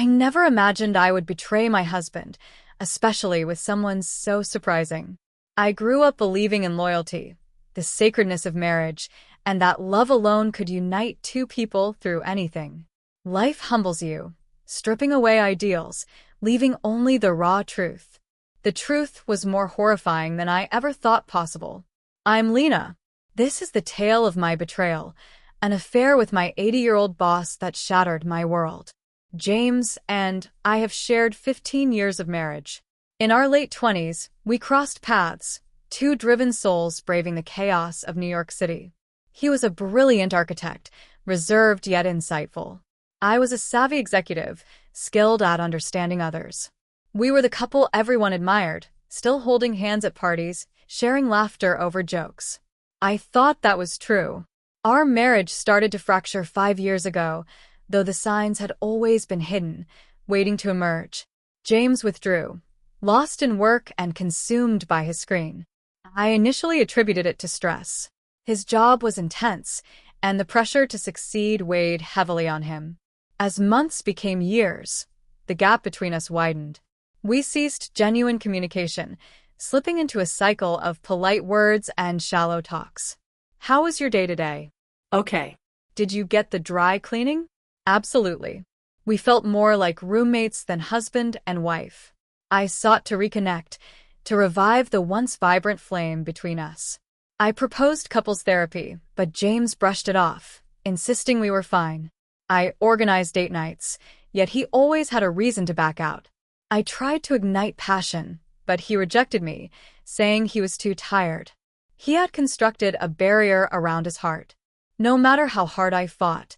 I never imagined I would betray my husband, especially with someone so surprising. I grew up believing in loyalty, the sacredness of marriage, and that love alone could unite two people through anything. Life humbles you, stripping away ideals, leaving only the raw truth. The truth was more horrifying than I ever thought possible. I'm Lena. This is the tale of my betrayal, an affair with my 80-year-old boss that shattered my world. James and I have shared 15 years of marriage. In our late 20s, we crossed paths, two driven souls braving the chaos of New York City. He was a brilliant architect, reserved yet insightful. I was a savvy executive, skilled at understanding others. We were the couple everyone admired, still holding hands at parties, sharing laughter over jokes. I thought that was true. Our marriage started to fracture 5 years ago, though the signs had always been hidden, waiting to emerge. James withdrew, lost in work and consumed by his screen. I initially attributed it to stress. His job was intense, and the pressure to succeed weighed heavily on him. As months became years, the gap between us widened. We ceased genuine communication, slipping into a cycle of polite words and shallow talks. How was your day today? Okay. Did you get the dry cleaning? Absolutely. We felt more like roommates than husband and wife. I sought to reconnect, to revive the once vibrant flame between us. I proposed couples therapy, but James brushed it off, insisting we were fine. I organized date nights, yet he always had a reason to back out. I tried to ignite passion, but he rejected me, saying he was too tired. He had constructed a barrier around his heart. No matter how hard I fought,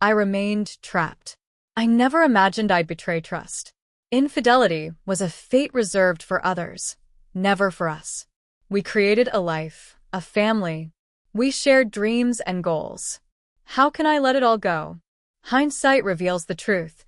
I remained trapped. I never imagined I'd betray trust. Infidelity was a fate reserved for others, never for us. We created a life, a family. We shared dreams and goals. How can I let it all go? Hindsight reveals the truth.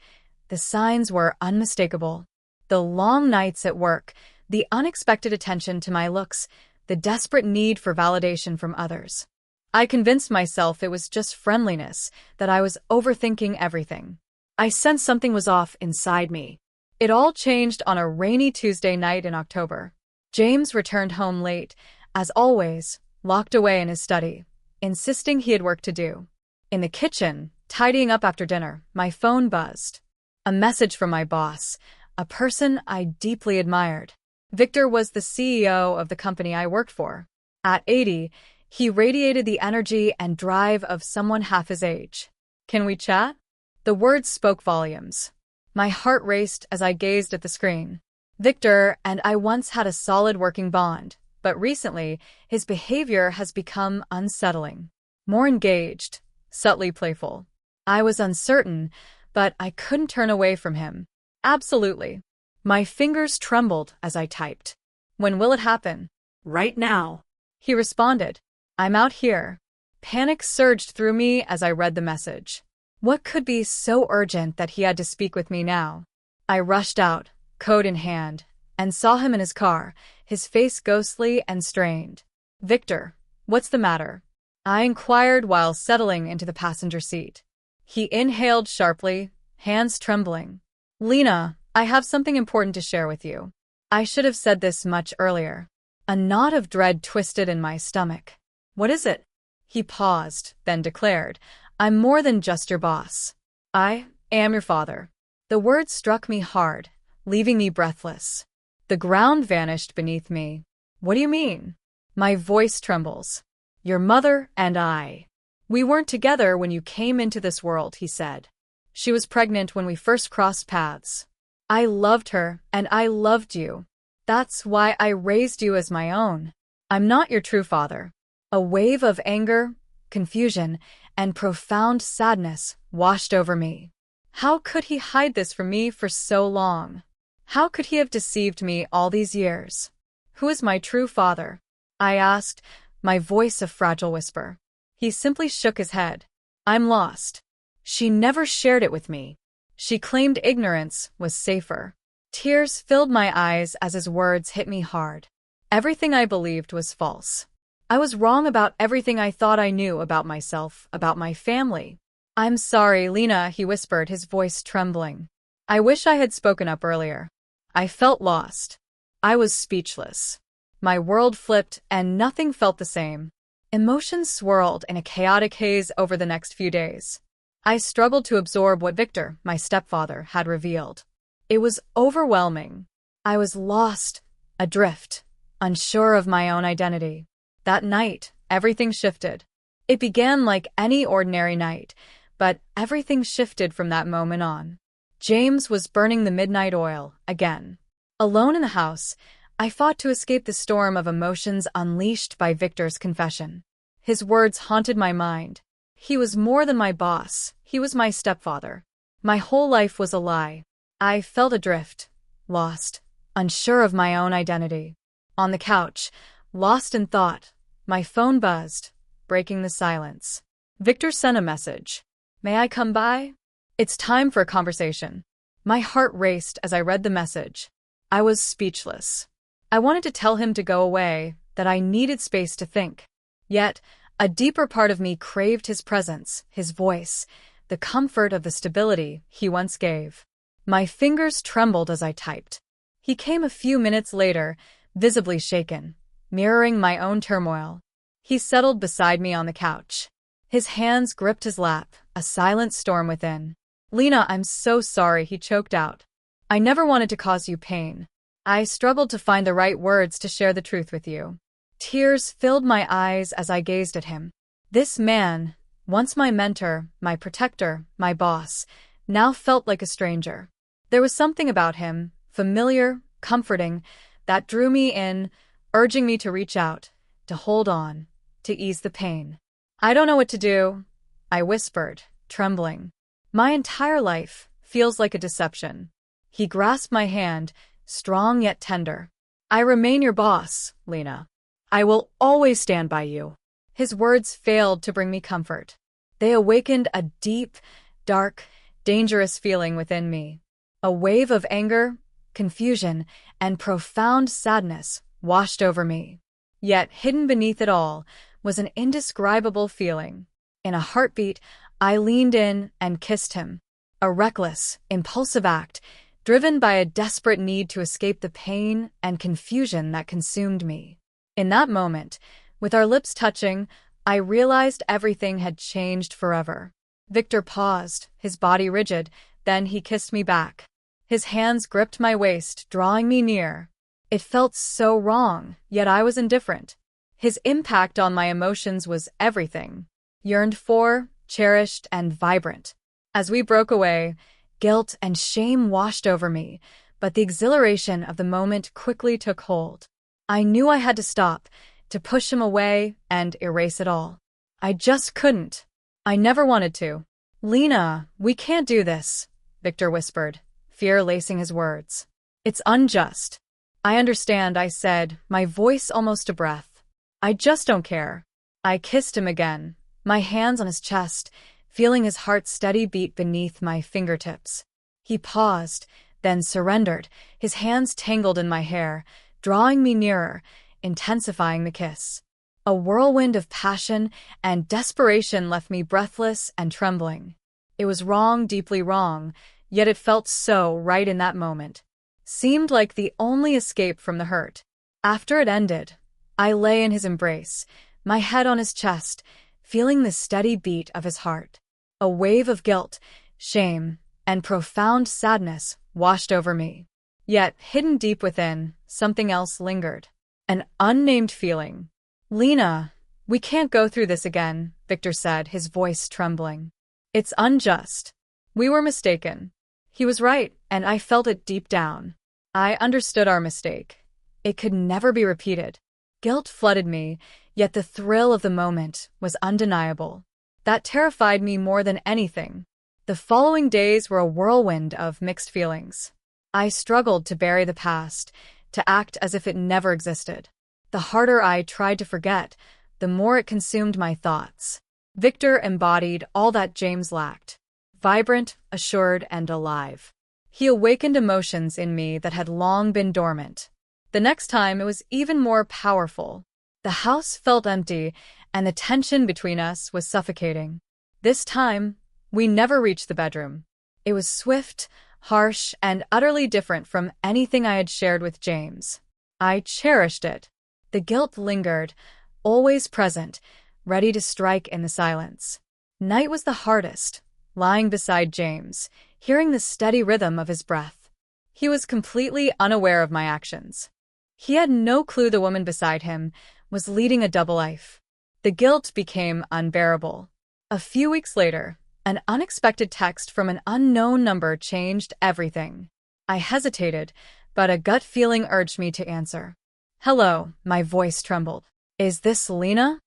The signs were unmistakable. The long nights at work, the unexpected attention to my looks, the desperate need for validation from others. I convinced myself it was just friendliness, that I was overthinking everything. I sensed something was off inside me. It all changed on a rainy Tuesday night in October. James returned home late, as always, locked away in his study, insisting he had work to do. In the kitchen, tidying up after dinner, my phone buzzed. A message from my boss, a person I deeply admired. Victor was the CEO of the company I worked for. At 80, he radiated the energy and drive of someone half his age. Can we chat? The words spoke volumes. My heart raced as I gazed at the screen. Victor and I once had a solid working bond, but recently his behavior has become unsettling. More engaged, subtly playful. I was uncertain, but I couldn't turn away from him. Absolutely. My fingers trembled as I typed. When will it happen? Right now. He responded. I'm out here. Panic surged through me as I read the message. What could be so urgent that he had to speak with me now? I rushed out, coat in hand, and saw him in his car, his face ghostly and strained. Victor, what's the matter? I inquired while settling into the passenger seat. He inhaled sharply, hands trembling. Lena, I have something important to share with you. I should have said this much earlier. A knot of dread twisted in my stomach. What is it? He paused, then declared, I'm more than just your boss. I am your father. The words struck me hard, leaving me breathless. The ground vanished beneath me. What do you mean? My voice trembles. Your mother and I. We weren't together when you came into this world, he said. She was pregnant when we first crossed paths. I loved her, and I loved you. That's why I raised you as my own. I'm not your true father. A wave of anger, confusion, and profound sadness washed over me. How could he hide this from me for so long? How could he have deceived me all these years? Who is my true father? I asked, my voice a fragile whisper. He simply shook his head. I'm lost. She never shared it with me. She claimed ignorance was safer. Tears filled my eyes as his words hit me hard. Everything I believed was false. I was wrong about everything I thought I knew about myself, about my family. I'm sorry, Lena, he whispered, his voice trembling. I wish I had spoken up earlier. I felt lost. I was speechless. My world flipped and nothing felt the same. Emotions swirled in a chaotic haze over the next few days. I struggled to absorb what Victor, my stepfather, had revealed. It was overwhelming. I was lost, adrift, unsure of my own identity. That night, everything shifted. It began like any ordinary night, but everything shifted from that moment on. James was burning the midnight oil, again. Alone in the house, I fought to escape the storm of emotions unleashed by Victor's confession. His words haunted my mind. He was more than my boss, he was my stepfather. My whole life was a lie. I felt adrift, lost, unsure of my own identity. On the couch, lost in thought, my phone buzzed, breaking the silence. Victor sent a message. "May I come by? It's time for a conversation." My heart raced as I read the message. I was speechless. I wanted to tell him to go away, that I needed space to think. Yet, a deeper part of me craved his presence, his voice, the comfort of the stability he once gave. My fingers trembled as I typed. He came a few minutes later, visibly shaken, mirroring my own turmoil. He settled beside me on the couch. His hands gripped his lap, a silent storm within. "Lena, I'm so sorry," he choked out. "I never wanted to cause you pain. I struggled to find the right words to share the truth with you." Tears filled my eyes as I gazed at him. This man, once my mentor, my protector, my boss, now felt like a stranger. There was something about him, familiar, comforting, that drew me in, urging me to reach out, to hold on, to ease the pain. "I don't know what to do," I whispered, trembling. "My entire life feels like a deception." He grasped my hand, strong yet tender. "I remain your boss, Lena. I will always stand by you." His words failed to bring me comfort. They awakened a deep, dark, dangerous feeling within me. A wave of anger, confusion, and profound sadness washed over me. Yet hidden beneath it all was an indescribable feeling. In a heartbeat, I leaned in and kissed him. A reckless, impulsive act, driven by a desperate need to escape the pain and confusion that consumed me. In that moment, with our lips touching, I realized everything had changed forever. Victor paused, his body rigid, then he kissed me back. His hands gripped my waist, drawing me near. It felt so wrong, yet I was indifferent. His impact on my emotions was everything. Yearned for, cherished, and vibrant. As we broke away, guilt and shame washed over me, but the exhilaration of the moment quickly took hold. I knew I had to stop, to push him away and erase it all. I just couldn't. I never wanted to. "Lena, we can't do this," Victor whispered, fear lacing his words. "It's unjust." "I understand," I said, my voice almost a breath. "I just don't care." I kissed him again, my hands on his chest, feeling his heart's steady beat beneath my fingertips. He paused, then surrendered, his hands tangled in my hair, drawing me nearer, intensifying the kiss. A whirlwind of passion and desperation left me breathless and trembling. It was wrong, deeply wrong, yet it felt so right in that moment. Seemed like the only escape from the hurt. After it ended, I lay in his embrace, my head on his chest, feeling the steady beat of his heart. A wave of guilt, shame, and profound sadness washed over me. Yet, hidden deep within, something else lingered. An unnamed feeling. "Lena, we can't go through this again," Victor said, his voice trembling. "It's unjust. We were mistaken." He was right, and I felt it deep down. I understood our mistake. It could never be repeated. Guilt flooded me, yet the thrill of the moment was undeniable. That terrified me more than anything. The following days were a whirlwind of mixed feelings. I struggled to bury the past, to act as if it never existed. The harder I tried to forget, the more it consumed my thoughts. Victor embodied all that James lacked. Vibrant, assured, and alive. He awakened emotions in me that had long been dormant. The next time it was even more powerful. The house felt empty, and the tension between us was suffocating. This time, we never reached the bedroom. It was swift, harsh and utterly different from anything I had shared with James. I cherished it. The guilt lingered, always present, ready to strike in the silence. Night was the hardest, lying beside James, hearing the steady rhythm of his breath. He was completely unaware of my actions. He had no clue the woman beside him was leading a double life. The guilt became unbearable. A few weeks later, an unexpected text from an unknown number changed everything. I hesitated, but a gut feeling urged me to answer. "Hello," my voice trembled. "Is this Lena?"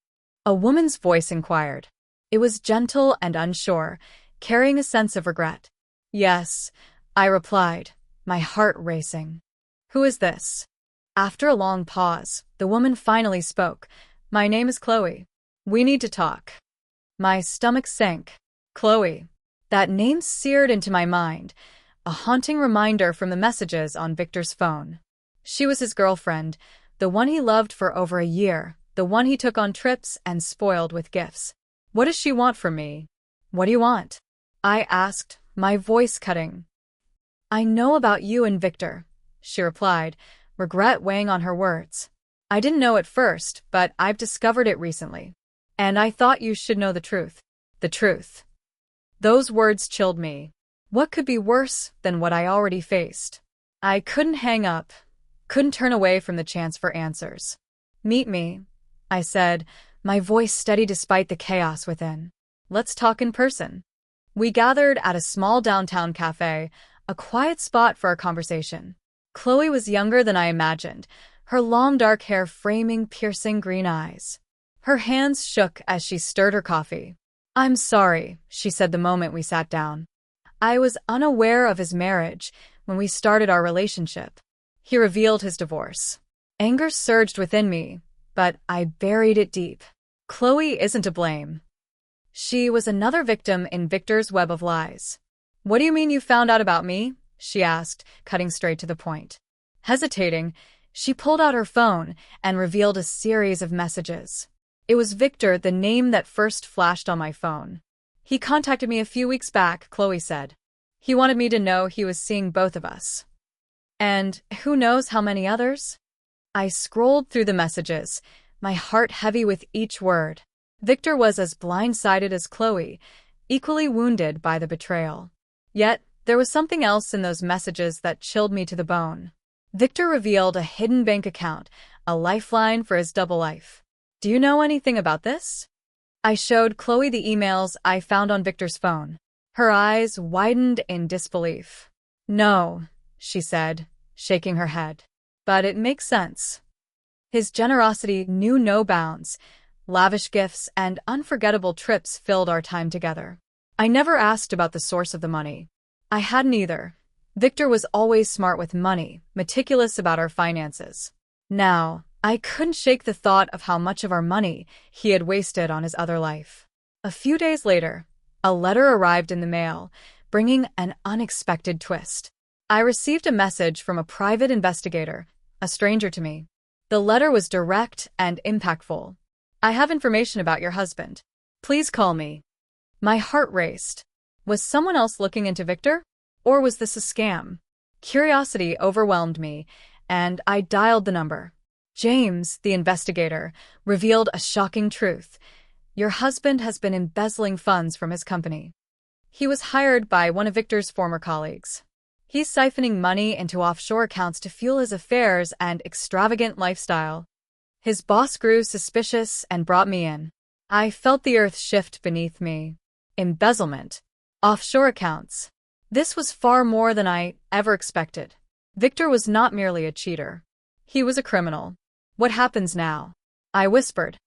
A woman's voice inquired. It was gentle and unsure, carrying a sense of regret. "Yes," I replied, my heart racing. "Who is this?" After a long pause, the woman finally spoke. "My name is Chloe. We need to talk." My stomach sank. Chloe. That name seared into my mind, a haunting reminder from the messages on Victor's phone. She was his girlfriend, the one he loved for over a year, the one he took on trips and spoiled with gifts. "What does she want from me?" "What do you want?" I asked, my voice cutting. "I know about you and Victor," she replied, regret weighing on her words. "I didn't know at first, but I've discovered it recently. And I thought you should know the truth." The truth. Those words chilled me. What could be worse than what I already faced? I couldn't hang up, couldn't turn away from the chance for answers. "Meet me," I said, my voice steady despite the chaos within. "Let's talk in person." We gathered at a small downtown cafe, a quiet spot for our conversation. Chloe was younger than I imagined, her long dark hair framing piercing green eyes. Her hands shook as she stirred her coffee. "I'm sorry," she said the moment we sat down. "I was unaware of his marriage when we started our relationship." He revealed his divorce. Anger surged within me, but I buried it deep. Chloe isn't to blame. She was another victim in Victor's web of lies. "What do you mean you found out about me?" she asked, cutting straight to the point. Hesitating, she pulled out her phone and revealed a series of messages. It was Victor, the name that first flashed on my phone. "He contacted me a few weeks back," Chloe said. "He wanted me to know he was seeing both of us. And who knows how many others?" I scrolled through the messages, my heart heavy with each word. Victor was as blindsided as Chloe, equally wounded by the betrayal. Yet, there was something else in those messages that chilled me to the bone. Victor revealed a hidden bank account, a lifeline for his double life. "Do you know anything about this?" I showed Chloe the emails I found on Victor's phone. Her eyes widened in disbelief. "No," she said, shaking her head. "But it makes sense." His generosity knew no bounds. Lavish gifts and unforgettable trips filled our time together. I never asked about the source of the money. I hadn't either. Victor was always smart with money, meticulous about our finances. Now, I couldn't shake the thought of how much of our money he had wasted on his other life. A few days later, a letter arrived in the mail, bringing an unexpected twist. I received a message from a private investigator, a stranger to me. The letter was direct and impactful. "I have information about your husband. Please call me." My heart raced. Was someone else looking into Victor? Or was this a scam? Curiosity overwhelmed me, and I dialed the number. James, the investigator, revealed a shocking truth. "Your husband has been embezzling funds from his company. He was hired by one of Victor's former colleagues. He's siphoning money into offshore accounts to fuel his affairs and extravagant lifestyle." His boss grew suspicious and brought me in. I felt the earth shift beneath me. Embezzlement. Offshore accounts. This was far more than I ever expected. Victor was not merely a cheater. He was a criminal. "What happens now?" I whispered.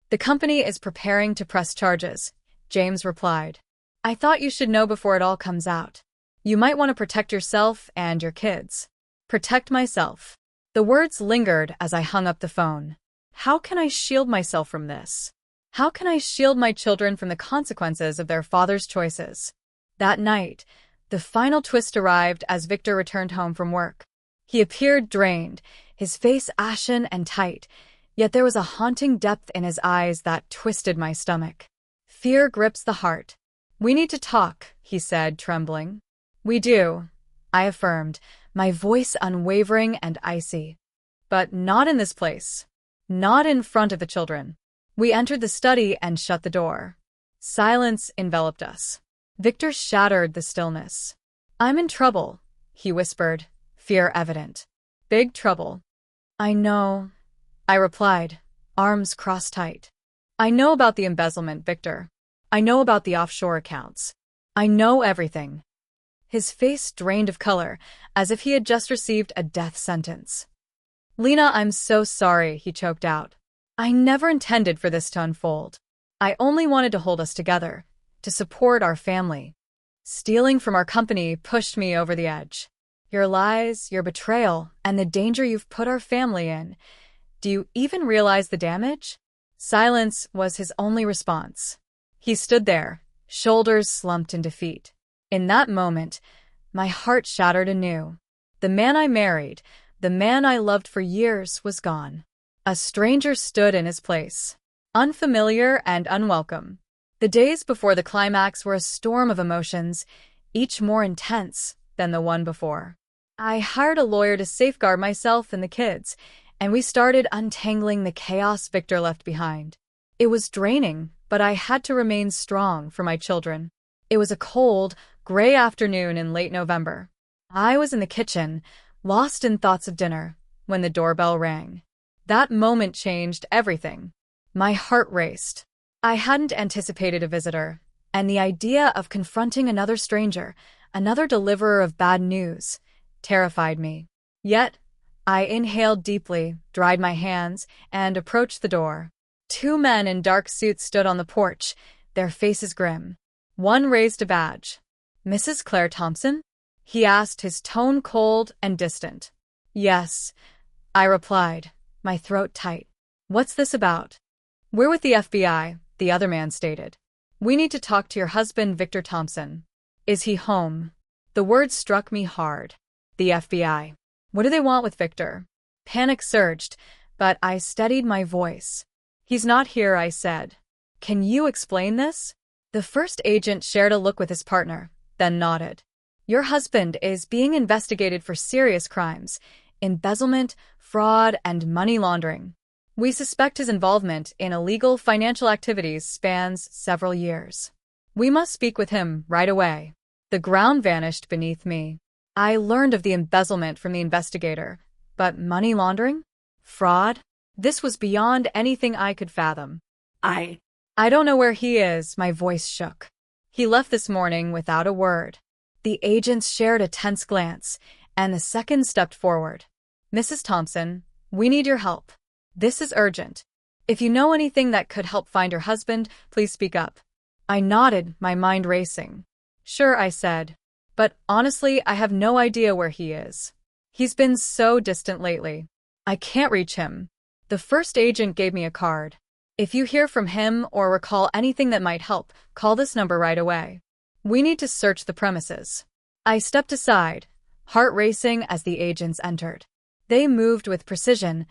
"The company is preparing to press charges," James replied. "I thought you should know before it all comes out. You might want to protect yourself and your kids." Protect myself. The words lingered as I hung up the phone. How can I shield myself from this? How can I shield my children from the consequences of their father's choices? That night, the final twist arrived as Victor returned home from work. He appeared drained, his face ashen and tight, yet there was a haunting depth in his eyes that twisted my stomach. Fear grips the heart. "We need to talk," he said, trembling. "We do. I affirmed, my voice unwavering and icy. But not in this place. Not in front of the children. We entered the study and shut the door. Silence enveloped us. Victor shattered the stillness. I'm in trouble, he whispered, fear evident. Big trouble. I know, I replied, arms crossed tight. I know about the embezzlement, Victor. I know about the offshore accounts. I know everything. His face drained of color, as if he had just received a death sentence. Lena, I'm so sorry, he choked out. I never intended for this to unfold. I only wanted to hold us together, to support our family. Stealing from our company pushed me over the edge. Your lies, your betrayal, and the danger you've put our family in. Do you even realize the damage? Silence was his only response. He stood there, shoulders slumped in defeat. In that moment, my heart shattered anew. The man I married, the man I loved for years, was gone. A stranger stood in his place, unfamiliar and unwelcome. The days before the climax were a storm of emotions, each more intense than the one before. I hired a lawyer to safeguard myself and the kids, and we started untangling the chaos Victor left behind. It was draining, but I had to remain strong for my children. It was a cold, gray afternoon in late November. I was in the kitchen, lost in thoughts of dinner, when the doorbell rang. That moment changed everything. My heart raced. I hadn't anticipated a visitor, and the idea of confronting another stranger, another deliverer of bad news, terrified me. Yet, I inhaled deeply, dried my hands, and approached the door. Two men in dark suits stood on the porch, their faces grim. One raised a badge. Mrs. Claire Thompson? He asked, his tone cold and distant. Yes, I replied, my throat tight. What's this about? We're with the FBI, the other man stated. We need to talk to your husband, Victor Thompson. Is he home? The words struck me hard. The FBI. What do they want with Victor? Panic surged, but I steadied my voice. He's not here, I said. Can you explain this? The first agent shared a look with his partner, then nodded. Your husband is being investigated for serious crimes, embezzlement, fraud, and money laundering. We suspect his involvement in illegal financial activities spans several years. We must speak with him right away. The ground vanished beneath me. I learned of the embezzlement from the investigator, but money laundering? Fraud? This was beyond anything I could fathom. I don't know where he is, my voice shook. He left this morning without a word. The agents shared a tense glance, and the second stepped forward. Mrs. Thompson, we need your help. This is urgent. If you know anything that could help find your husband, please speak up. I nodded, my mind racing. Sure, I said. But honestly, I have no idea where he is. He's been so distant lately. I can't reach him. The first agent gave me a card. If you hear from him or recall anything that might help, call this number right away. We need to search the premises. I stepped aside, heart racing as the agents entered. They moved with precision,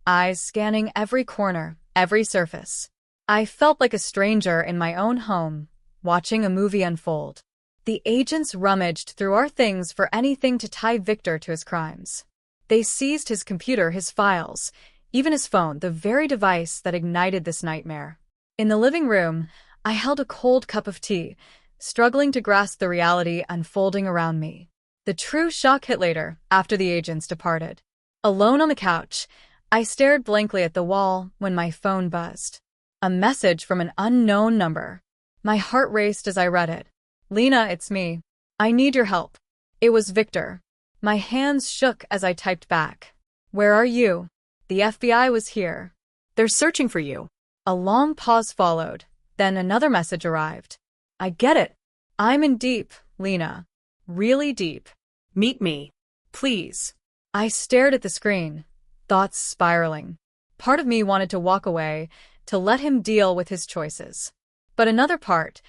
eyes scanning every corner, every surface. I felt like a stranger in my own home, watching a movie unfold. The agents rummaged through our things for anything to tie Victor to his crimes. They seized his computer, his files, even his phone, the very device that ignited this nightmare. In the living room, I held a cold cup of tea, struggling to grasp the reality unfolding around me. The true shock hit later, after the agents departed. Alone on the couch, I stared blankly at the wall when my phone buzzed. A message from an unknown number. My heart raced as I read it. Lena, it's me. I need your help. It was Victor. My hands shook as I typed back. Where are you? The FBI was here. They're searching for you. A long pause followed, then another message arrived. I get it. I'm in deep, Lena. Really deep. Meet me. Please. I stared at the screen, thoughts spiraling. Part of me wanted to walk away, to let him deal with his choices. But another part,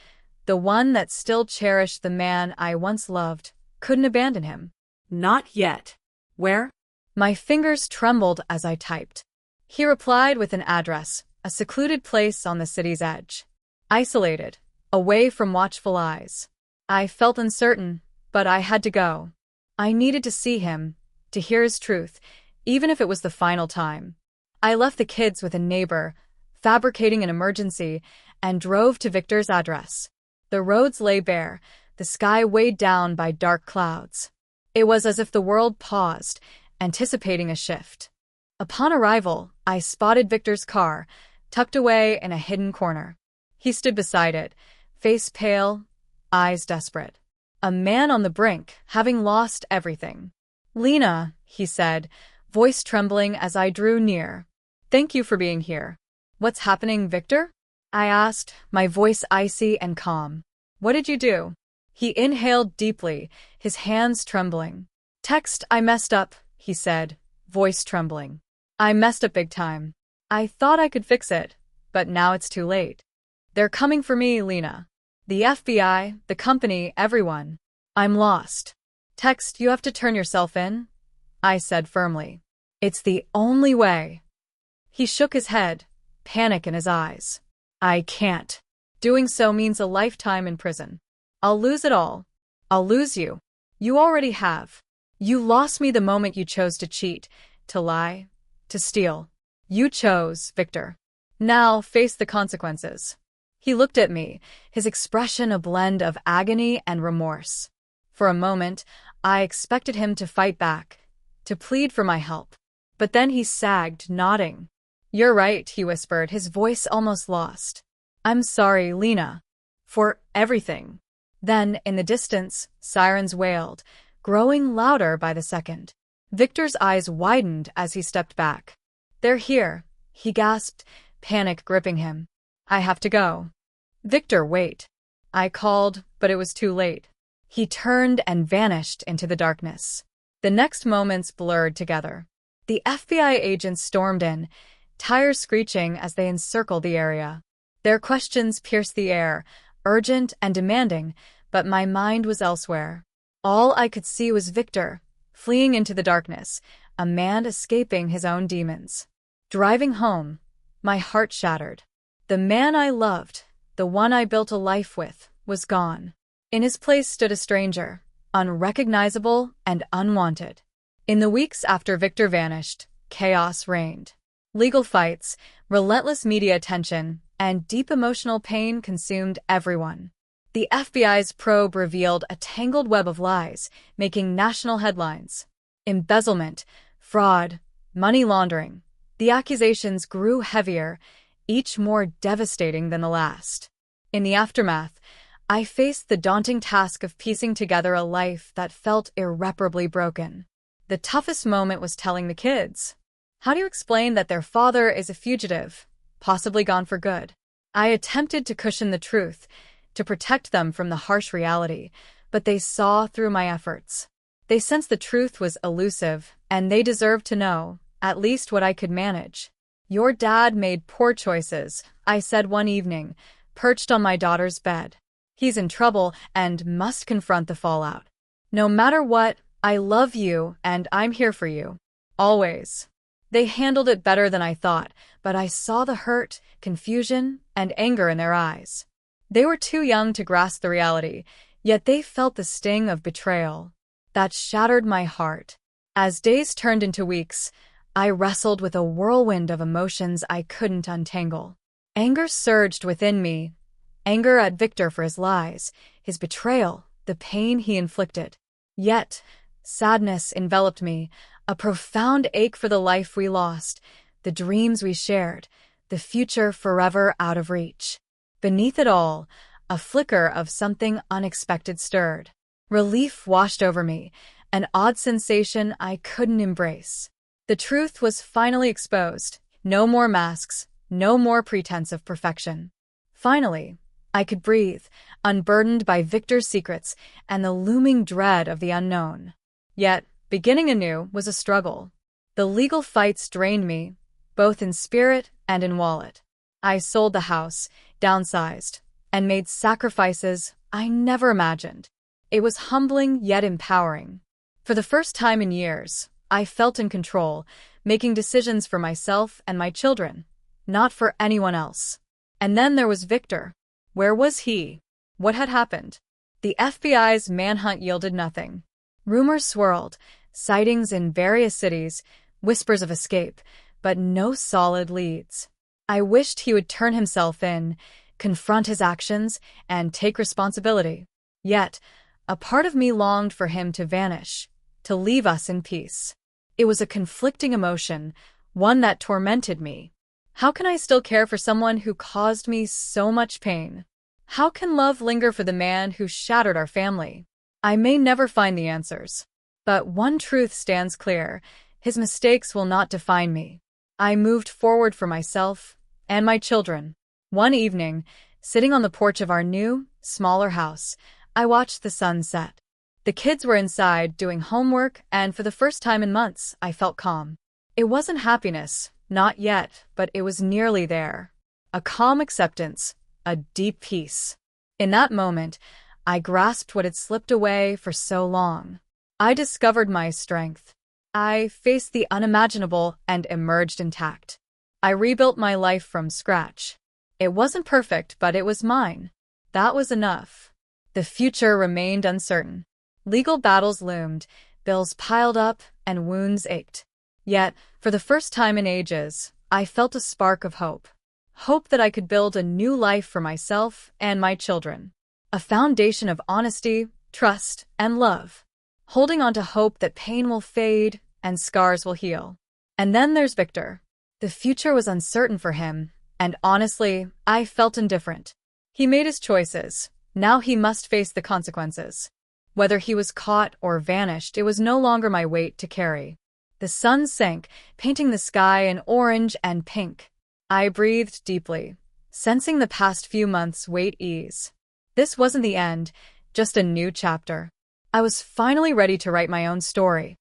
the one that still cherished the man I once loved, couldn't abandon him. Not yet. Where? My fingers trembled as I typed. He replied with an address, a secluded place on the city's edge. Isolated, away from watchful eyes. I felt uncertain, but I had to go. I needed to see him, to hear his truth, even if it was the final time. I left the kids with a neighbor, fabricating an emergency, and drove to Victor's address. The roads lay bare, the sky weighed down by dark clouds. It was as if the world paused, anticipating a shift. Upon arrival, I spotted Victor's car, tucked away in a hidden corner. He stood beside it, face pale, eyes desperate. A man on the brink, having lost everything. "Lena," he said, voice trembling as I drew near. "Thank you for being here." "What's happening, Victor?" I asked, my voice icy and calm. "What did you do?" He inhaled deeply, his hands trembling. I messed up," he said, voice trembling. "I messed up big time. I thought I could fix it, but now it's too late. They're coming for me, Lena. The FBI, the company, everyone. I'm lost." "You have to turn yourself in," I said firmly. "It's the only way." He shook his head, panic in his eyes. "I can't. Doing so means a lifetime in prison. I'll lose it all. I'll lose you. You already have. You lost me the moment you chose to cheat, to lie, to steal. You chose, Victor. Now face the consequences." He looked at me, his expression a blend of agony and remorse. For a moment, I expected him to fight back, to plead for my help. But then he sagged, nodding. "You're right," he whispered, his voice almost lost. "I'm sorry, Lena. For everything." Then, in the distance, sirens wailed, growing louder by the second. Victor's eyes widened as he stepped back. "They're here," he gasped, panic gripping him. "I have to go." "Victor, wait." I called, but it was too late. He turned and vanished into the darkness. The next moments blurred together. The FBI agents stormed in, tires screeching as they encircled the area. Their questions pierced the air, urgent and demanding, but my mind was elsewhere. All I could see was Victor, fleeing into the darkness, a man escaping his own demons. Driving home, my heart shattered. The man I loved, the one I built a life with, was gone. In his place stood a stranger, unrecognizable and unwanted. In the weeks after Victor vanished, chaos reigned. Legal fights, relentless media attention, and deep emotional pain consumed everyone. The FBI's probe revealed a tangled web of lies, making national headlines. Embezzlement, fraud, money laundering. The accusations grew heavier, each more devastating than the last. In the aftermath, I faced the daunting task of piecing together a life that felt irreparably broken. The toughest moment was telling the kids. How do you explain that their father is a fugitive, possibly gone for good? I attempted to cushion the truth, to protect them from the harsh reality, but they saw through my efforts. They sensed the truth was elusive, and they deserved to know, at least what I could manage. "Your dad made poor choices," I said one evening, perched on my daughter's bed. "He's in trouble and must confront the fallout. No matter what, I love you and I'm here for you. Always." They handled it better than I thought, but I saw the hurt, confusion, and anger in their eyes. They were too young to grasp the reality, yet they felt the sting of betrayal. That shattered my heart. As days turned into weeks, I wrestled with a whirlwind of emotions I couldn't untangle. Anger surged within me, anger at Victor for his lies, his betrayal, the pain he inflicted. Yet, sadness enveloped me, a profound ache for the life we lost, the dreams we shared, the future forever out of reach. Beneath it all, a flicker of something unexpected stirred. Relief washed over me, an odd sensation I couldn't embrace. The truth was finally exposed. No more masks, no more pretense of perfection. Finally, I could breathe, unburdened by Victor's secrets and the looming dread of the unknown. Yet, beginning anew was a struggle. The legal fights drained me, both in spirit and in wallet. I sold the house, downsized, and made sacrifices I never imagined. It was humbling yet empowering. For the first time in years, I felt in control, making decisions for myself and my children, not for anyone else. And then there was Victor. Where was he? What had happened? The FBI's manhunt yielded nothing. Rumors swirled, sightings in various cities, whispers of escape, but no solid leads. I wished he would turn himself in, confront his actions, and take responsibility. Yet, a part of me longed for him to vanish, to leave us in peace. It was a conflicting emotion, one that tormented me. How can I still care for someone who caused me so much pain? How can love linger for the man who shattered our family? I may never find the answers. But one truth stands clear: his mistakes will not define me. I moved forward for myself and my children. One evening, sitting on the porch of our new, smaller house, I watched the sun set. The kids were inside doing homework, and for the first time in months, I felt calm. It wasn't happiness, not yet, but it was nearly there. A calm acceptance, a deep peace. In that moment, I grasped what had slipped away for so long. I discovered my strength. I faced the unimaginable and emerged intact. I rebuilt my life from scratch. It wasn't perfect, but it was mine. That was enough. The future remained uncertain. Legal battles loomed, bills piled up, and wounds ached. Yet, for the first time in ages, I felt a spark of hope. Hope that I could build a new life for myself and my children. A foundation of honesty, trust, and love. Holding on to hope that pain will fade and scars will heal. And then there's Victor. The future was uncertain for him, and honestly, I felt indifferent. He made his choices. Now he must face the consequences. Whether he was caught or vanished, it was no longer my weight to carry. The sun sank, painting the sky in orange and pink. I breathed deeply, sensing the past few months' weight ease. This wasn't the end, just a new chapter. I was finally ready to write my own story.